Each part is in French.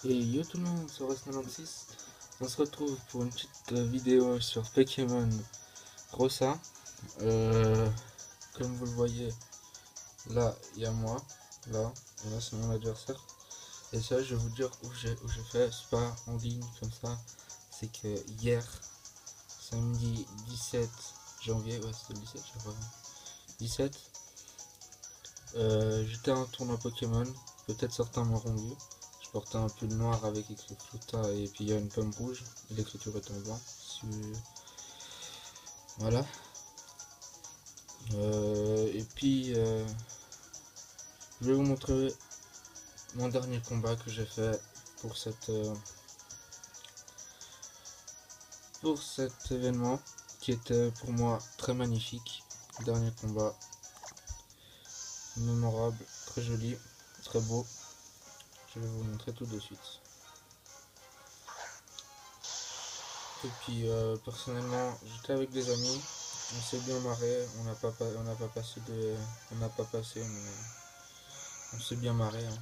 Et yo tout le monde, c'est Rest96. On se retrouve pour une petite vidéo sur Pokémon Rosa. Euh, Comme vous le voyez, là il y a moi, là, et là c'est mon adversaire. Et ça, je vais vous dire où j'ai fait, c'est pas en ligne comme ça. C'est que hier, samedi 17 janvier, ouais c'était le 17, je crois. 17, j'étais à un tournoi Pokémon. Peut-être certains m'auront vu. Je portais un pull noir avec écrit Fluta et puis il y a une pomme rouge. Et l'écriture est en blanc. Voilà. Et puis je vais vous montrer mon dernier combat que j'ai fait pour pour cet événement qui était pour moi très magnifique. Dernier combat mémorable, très joli, très beau. Je vais vous montrer tout de suite. Et puis personnellement, j'étais avec des amis, on s'est bien marré, on n'a pas passé, mais on s'est bien marré. Hein.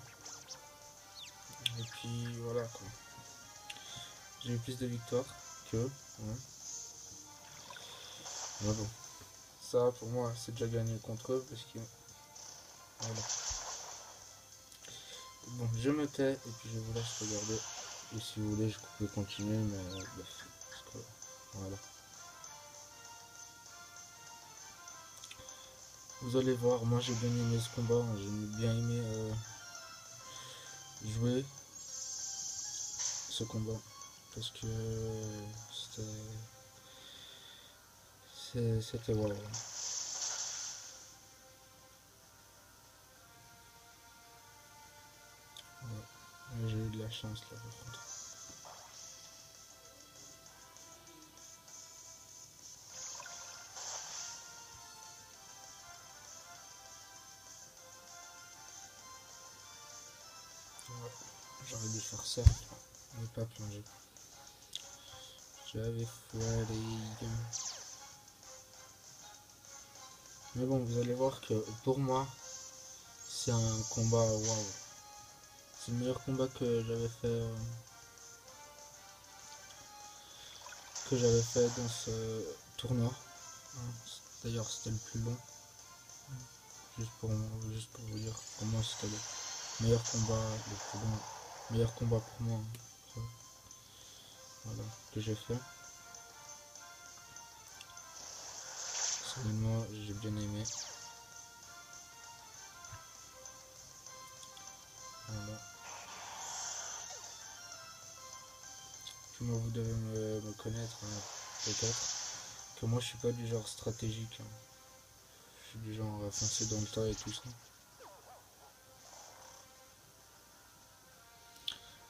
Et puis voilà quoi. J'ai eu plus de victoires qu'eux. Hein. Mais bon, ça pour moi c'est déjà gagné contre eux parce que voilà. Bon, je me tais et puis je vous laisse regarder. Et si vous voulez, je peux continuer, mais bref. Voilà. Vous allez voir, moi j'ai bien aimé ce combat, j'ai bien aimé jouer ce combat parce que c'était wow. Ouais. J'ai eu de la chance là par contre. Ouais. J'aurais dû faire ça, mais pas plonger. J'avais foiré. Mais bon, vous allez voir que pour moi, c'est un combat waouh. C'est le meilleur combat que j'avais fait dans ce tournoi. D'ailleurs, c'était le plus long. Juste pour vous dire, pour moi, c'était le meilleur combat, le plus long, meilleur combat pour moi. Voilà, que j'ai fait. Personnellement, j'ai bien aimé. Voilà. Puis moi, vous devez me connaître, hein, peut-être. Que moi, je suis pas du genre stratégique. Hein. Je suis du genre à foncer dans le tas et tout ça.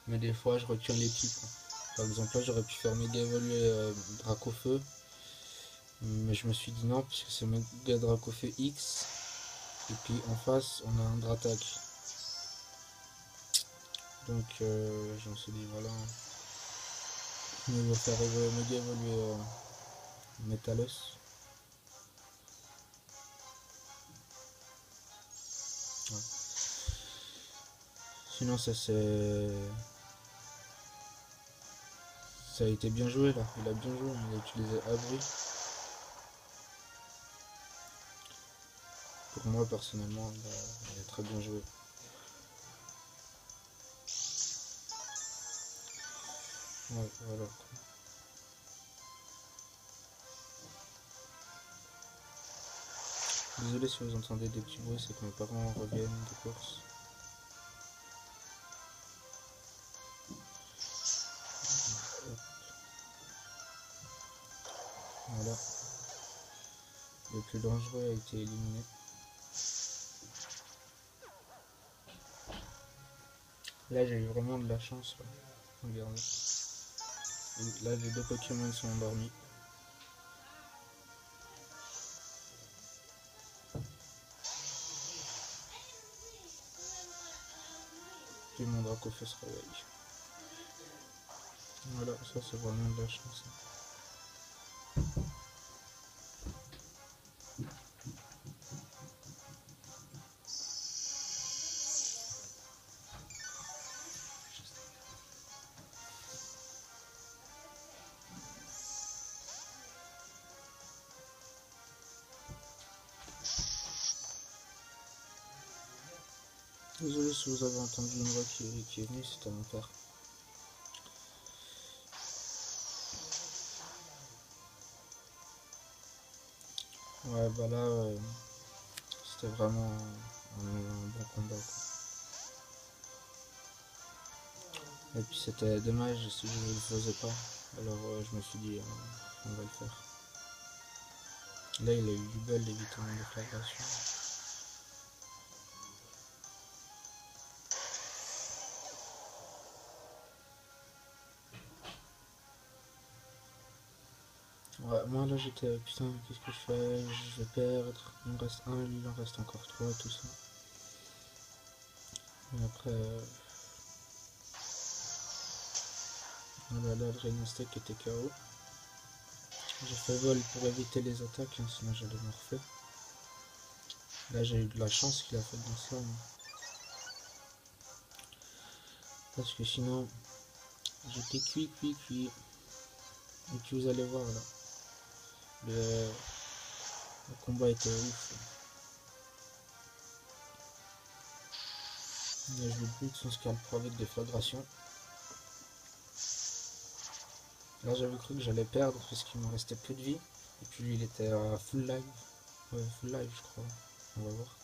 Mais des fois, je retiens les types. Hein. Par exemple, là, j'aurais pu faire méga évoluer Dracofeu. Mais je me suis dit non, puisque c'est méga Dracofeu X. Et puis en face, on a un Dratak. Donc, je me suis dit voilà. Il va faire méga évoluer Metalos. Ouais. Sinon, ça a été bien joué là. Il a bien joué. Il a utilisé Abri. Pour moi, personnellement, il a très bien joué. Ouais, voilà. Désolé si vous entendez des petits bruits, c'est que mes parents reviennent de course. Voilà. Le plus dangereux a été éliminé. Là, j'ai eu vraiment de la chance. Là. Regardez. Là, les deux Pokémon sont endormis. Puis mon Dracofeu se réveille. Voilà, ça c'est vraiment de la chance. Désolé si vous avez entendu une voix qui est venue, c'était mon père. Ouais, bah là, c'était vraiment un bon combat, quoi. Et puis c'était dommage si je ne le faisais pas. Alors je me suis dit, on va le faire. Là, il a eu du bol d'éviter une déflagration. Ouais, moi là j'étais, putain, qu'est-ce que je fais? Je vais perdre. Il me reste un, lui il en reste encore trois, tout ça. Et après, voilà, là, le Rainestek était KO. J'ai fait vol pour éviter les attaques, hein, sinon j'allais me refaire. Là j'ai eu de la chance qu'il a fait dans cela. Parce que sinon, j'étais cuit. Et puis vous allez voir là. Le combat était ouf. Il a joué le but son scalp pro avec déflagration. Là j'avais cru que j'allais perdre parce qu'il me restait peu de vie. Et puis lui il était à full live. Ouais, full live je crois. On va voir.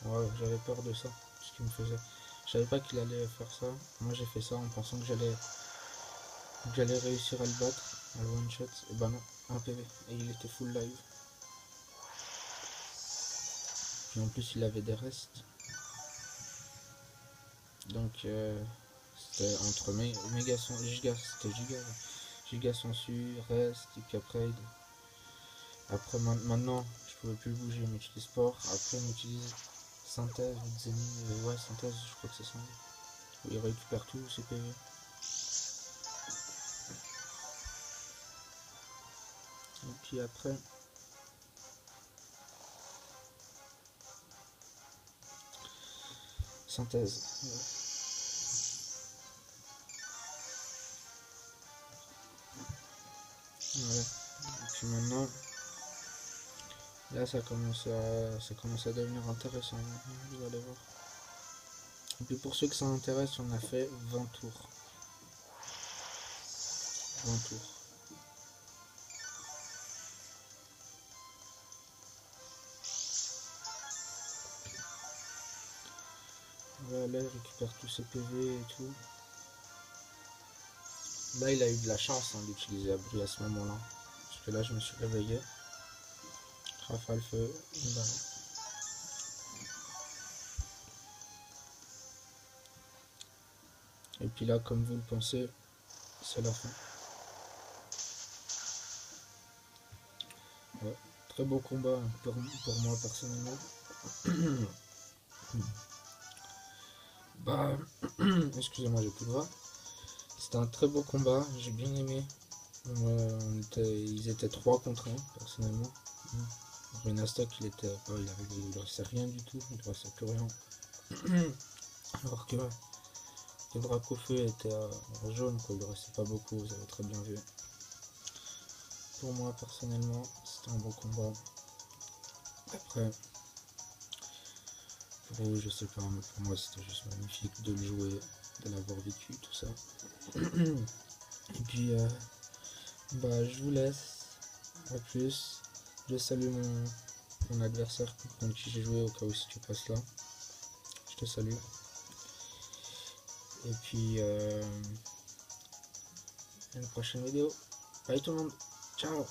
Ouais, j'avais peur de ça. Ce qu'il me faisait. Je savais pas qu'il allait faire ça. Moi j'ai fait ça en pensant que j'allais réussir à le battre, à le one shot. Et bah non, un PV. Et il était full live. Puis en plus il avait des restes. Donc c'était entre méga giga, c'était giga sensu, reste, et puis après maintenant je pouvais plus bouger, on utilise sport, après on utilise synthèse ou Zenith, ouais synthèse je crois que c'est ça, où il récupère tout ses PV. Et puis après synthèse. Voilà. Et puis maintenant là ça commence à devenir intéressant, vous allez voir. Et puis pour ceux que ça intéresse, on a fait 20 tours. 20 tours. Voilà, il récupère tous ses PV et tout. Là, il a eu de la chance d'utiliser abri à ce moment-là. Parce que là, je me suis réveillé. Rafale feu, une balle. Et puis là, comme vous le pensez, c'est la fin. Ouais. Très beau combat pour moi personnellement. Bah, excusez-moi, j'ai plus de voix. C'était un très beau combat, j'ai bien aimé. Ils étaient 3 contre 1, personnellement. Rainestek, il ne restait rien du tout, il ne restait plus rien. Alors que le Dracofeu était en jaune, quoi, il ne restait pas beaucoup, vous avez très bien vu. Pour moi, personnellement, c'était un bon combat. Après, pour vous, je sais pas, mais pour moi, c'était juste magnifique de le jouer, de l'avoir vécu, tout ça. Et puis, bah, je vous laisse. À plus. Je salue mon adversaire contre qui j'ai joué au cas où si tu passes là. Je te salue. Et puis, à une prochaine vidéo. Bye tout le monde. Ciao.